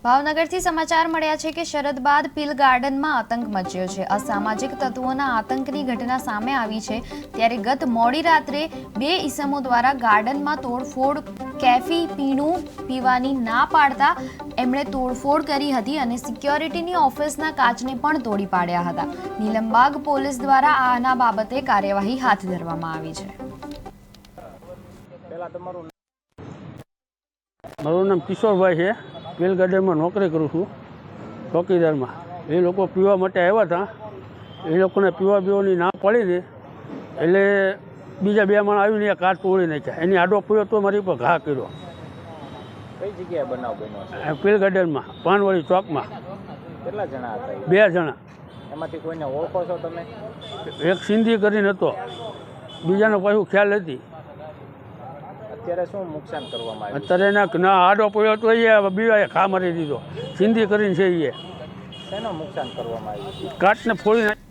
ભાવનગરથી સમાચાર મળ્યા છે કે શરદ બાદ પીલ ગાર્ડનમાં આતંક મચ્યો છે। અસામાજિક તત્વોના આતંકની ઘટના સામે આવી છે, ત્યારે ગત મોડી રાત્રે બે ઈસમો દ્વારા ગાર્ડનમાં તોડફોડ, કેફી પીણું પીવાની ના પાડતા એમણે તોડફોડ કરી હતી અને સિક્યોરિટીની ઓફિસના કાચને પણ તોડી પાડ્યા હતા। નીલમબાગ પોલીસ દ્વારા આના બાબતે કાર્યવાહી હાથ ધરવામાં આવી છે। મારું નામ કિશોરભાઈ છે। પીલ ગાર્ડનમાં નોકરી કરું છું, ચોકીદારમાં। એ લોકો પીવા માટે આવ્યા હતા, એ લોકોને પીવાની ના પડી ને એટલે બીજા બે માણસ આવીને કાચ તોડી નાખ્યા। એની આડો પીવો તો મારી ઉપર ઘા કર્યો। કઈ જગ્યાએ બનાવ બન્યો છે? પીલ ગાર્ડનમાં, પાનવાડી ચોકમાં। કેટલા જણા હતા? 2 જણા। એમાંથી કોઈને ઓળખો છો તમે? એક સિંધી કરીને હતો, બીજાનો પાછું ખ્યાલ હતી। અત્યારે શું નુકસાન કરવામાં આવ્યું? અત્યારે એના ના આડો પડ્યો તો એ બીજા ઘા મારી દીધો, સિંધી કરીને છે એ શેનું નુકસાન કરવામાં આવ્યું? કાચને ફોડી નાખ્યો।